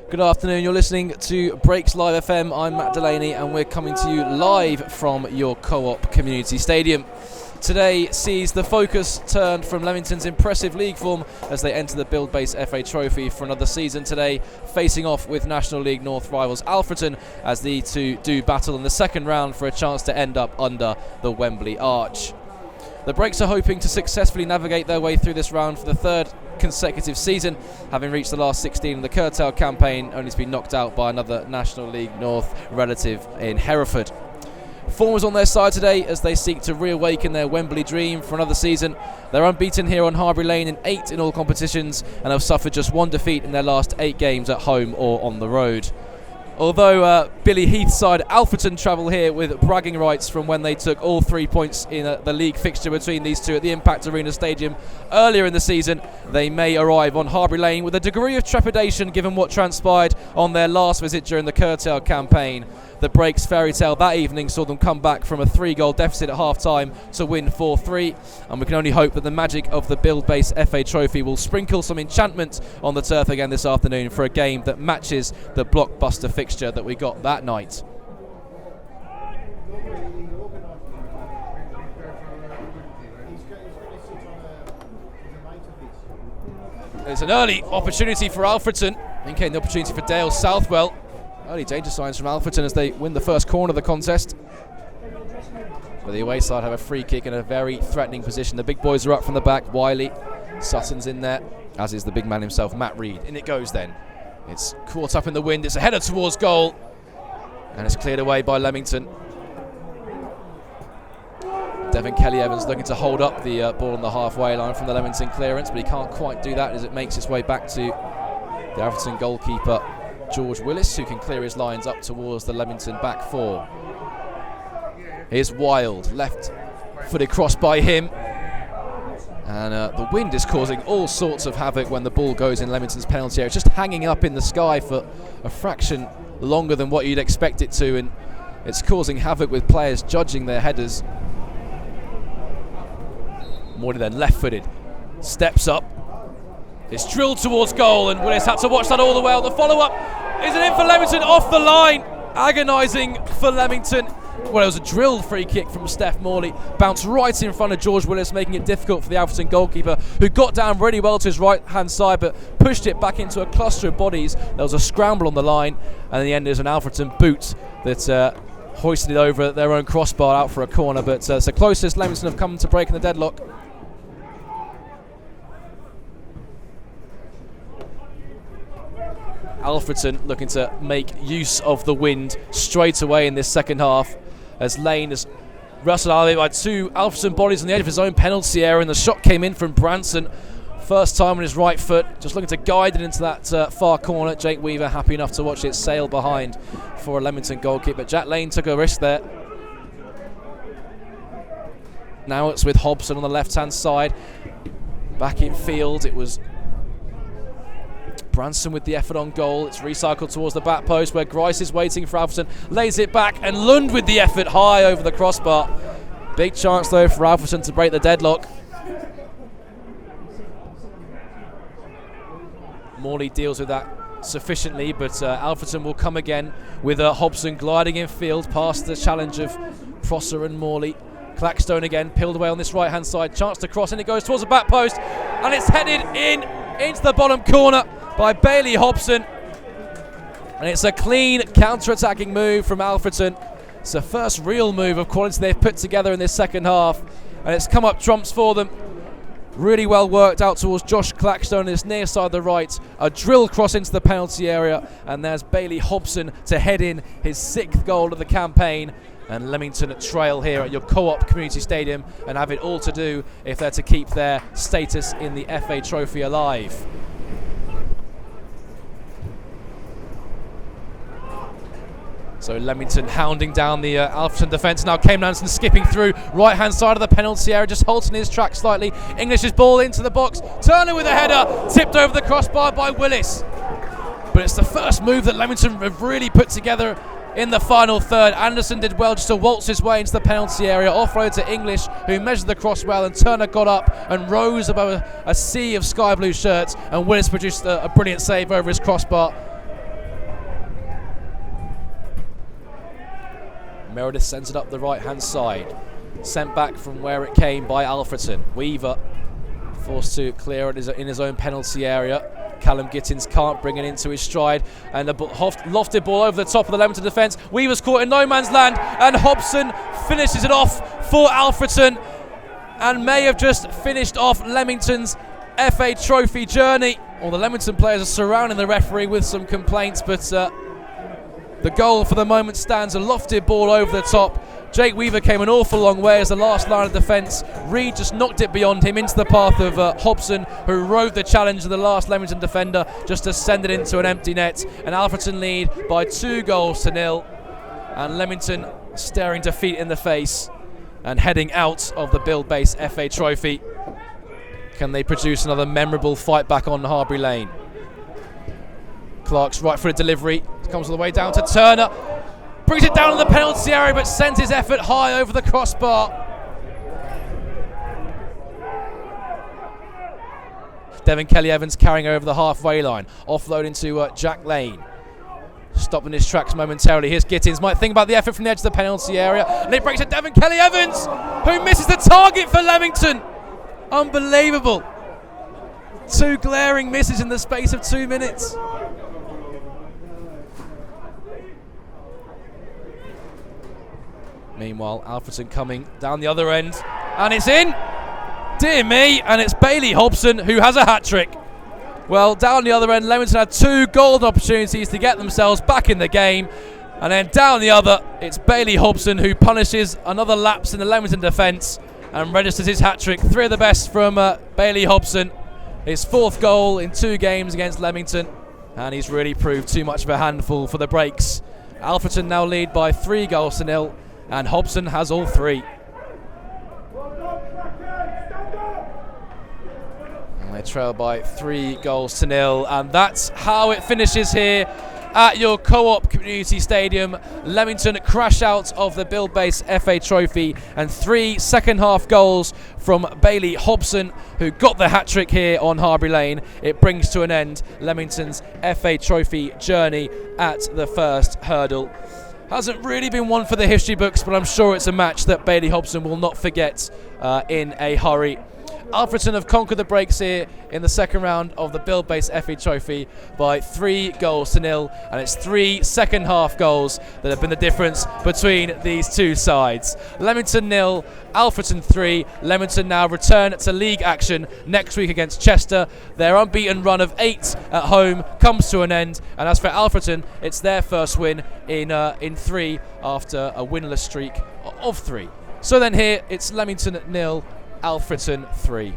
Good afternoon, you're listening to Breaks Live FM. I'm Matt Delaney and we're coming to you live from your Co-op Community Stadium. Today sees the focus turned from Leamington's impressive league form as they enter the Buildbase FA Trophy for another season today, facing off with National League North rivals Alfreton as the two do battle in the second round for a chance to end up under the Wembley Arch. The Breaks are hoping to successfully navigate their way through this round for the third consecutive season, having reached the last 16 of the curtail campaign, only to be knocked out by another National League North relative in Hereford. Form was on their side today as they seek to reawaken their Wembley dream for another season. They're unbeaten here on Harbury Lane in 8 in all competitions and have suffered just one defeat in their last 8 games at home or on the road. Although Billy Heath's side Alfreton travel here with bragging rights from when they took all 3 points in the league fixture between these two at the Impact Arena Stadium earlier in the season, they may arrive on Harbury Lane with a degree of trepidation given what transpired on their last visit during the curtail campaign. The Breaks fairy tale that evening saw them come back from a 3-goal deficit at half-time to win 4-3, and we can only hope that the magic of the Buildbase FA Trophy will sprinkle some enchantment on the turf again this afternoon for a game that matches the blockbuster fixture that we got that night. There's an early opportunity for Alfreton, indicating the opportunity for Dale Southwell. Early danger signs from Alfreton as they win the first corner of the contest. But the away side have a free kick in a very threatening position. The big boys are up from the back. Wiley, Sutton's in there, as is the big man himself, Matt Reed. In it goes then. It's caught up in the wind. It's a header towards goal. And it's cleared away by Leamington. Devin Kelly-Evans looking to hold up the ball on the halfway line from the Leamington clearance, but he can't quite do that as it makes its way back to the Alfreton goalkeeper, George Willis, who can clear his lines up towards the Leamington back four. Here's Wild, left-footed cross by him. And the wind is causing all sorts of havoc when the ball goes in Leamington's penalty area. It's just hanging up in the sky for a fraction longer than what you'd expect it to, and it's causing havoc with players judging their headers. Morley then left-footed, steps up. It's drilled towards goal, and Willis had to watch that all the way. The follow-up is an in for Leamington, off the line. Agonising for Leamington. Well, it was a drilled free kick from Steph Morley. Bounced right in front of George Willis, making it difficult for the Alfreton goalkeeper, who got down really well to his right-hand side, but pushed it back into a cluster of bodies. There was a scramble on the line, and in the end, there's an Alfreton boot that hoisted it over their own crossbar out for a corner. But it's the closest Leamington have come to breaking the deadlock. Alfreton looking to make use of the wind straight away in this second half as Lane has wrestled out of it by two Alfreton bodies on the edge of his own penalty area, and the shot came in from Branson. First time on his right foot, just looking to guide it into that far corner. Jake Weaver happy enough to watch it sail behind for a Leamington goalkeeper. Jack Lane took a risk there. Now it's with Hobson on the left-hand side. Back in field, it was Branson with the effort on goal. It's recycled towards the back post where Grice is waiting for Alfreton. Lays it back, and Lund with the effort high over the crossbar. Big chance though for Alfreton to break the deadlock. Morley deals with that sufficiently, but Alfreton will come again with Hobson gliding in field past the challenge of Prosser and Morley. Clackstone again, peeled away on this right hand side. Chance to cross, and it goes towards the back post, and it's headed into the bottom corner by Bailey Hobson, and it's a clean counter-attacking move from Alfreton. It's the first real move of quality they've put together in this second half, and it's come up trumps for them. Really well worked out towards Josh Clackstone on his near side of the right. A drill cross into the penalty area, and there's Bailey Hobson to head in his 6th goal of the campaign. And Leamington trail here at your Co-op Community Stadium and have it all to do if they're to keep their status in the FA Trophy alive. So Leamington hounding down the Alfreton defence. Now Kane Nansen skipping through right-hand side of the penalty area, just halting his track slightly. English's ball into the box. Turner with a header, tipped over the crossbar by Willis. But it's the first move that Leamington have really put together in the final third. Anderson did well just to waltz his way into the penalty area, offload to English, who measured the cross well, and Turner got up and rose above a sea of sky blue shirts, and Willis produced a brilliant save over his crossbar. Meredith sends it up the right-hand side. Sent back from where it came by Alfreton. Weaver forced to clear it in his own penalty area. Callum Gittins can't bring it into his stride, and a lofted ball over the top of the Leamington defence. Weaver's caught in no man's land, and Hobson finishes it off for Alfreton, and may have just finished off Leamington's FA Trophy journey. Well, the Leamington players are surrounding the referee with some complaints, but the goal for the moment stands. A lofted ball over the top. Jake Weaver came an awful long way as the last line of defence. Reid just knocked it beyond him into the path of Hobson, who rode the challenge of the last Leamington defender just to send it into an empty net. And Alfreton lead by 2-0. And Leamington staring defeat in the face and heading out of the Buildbase FA Trophy. Can they produce another memorable fight back on Harbury Lane? Clark's right foot delivery comes all the way down to Turner. Brings it down in the penalty area, but sends his effort high over the crossbar. Devin Kelly-Evans carrying over the halfway line. Offloading to Jack Lane. Stopping his tracks momentarily. Here's Gittins. Might think about the effort from the edge of the penalty area. And it breaks to Devin Kelly-Evans, who misses the target for Leamington. Unbelievable. 2 glaring misses in the space of 2 minutes. Meanwhile, Alfreton coming down the other end, and it's in! Dear me, and it's Bailey Hobson who has a hat-trick. Well, down the other end, Leamington had 2 golden opportunities to get themselves back in the game, and then down the other, it's Bailey Hobson who punishes another lapse in the Leamington defence and registers his hat-trick. 3 of the best from Bailey Hobson. His 4th goal in 2 games against Leamington, and he's really proved too much of a handful for the Breaks. Alfreton now lead by 3-0, and Hobson has all 3. And they trail by 3-0, and that's how it finishes here at your Co-op Community Stadium. Leamington crash out of the Buildbase FA Trophy, and 3 second-half goals from Bailey Hobson, who got the hat-trick here on Harbury Lane. It brings to an end Leamington's FA Trophy journey at the first hurdle. Hasn't really been one for the history books, but I'm sure it's a match that Bailey Hobson will not forget in a hurry. Alfreton have conquered the Breaks here in the second round of the Buildbase FA Trophy by 3-0, and it's 3 second-half goals that have been the difference between these 2 sides. Leamington 0, Alfreton 3. Leamington now return to league action next week against Chester. Their unbeaten run of 8 at home comes to an end, and as for Alfreton, it's their first win in 3 after a winless streak of 3. So then here, it's Leamington 0, Alfreton 3.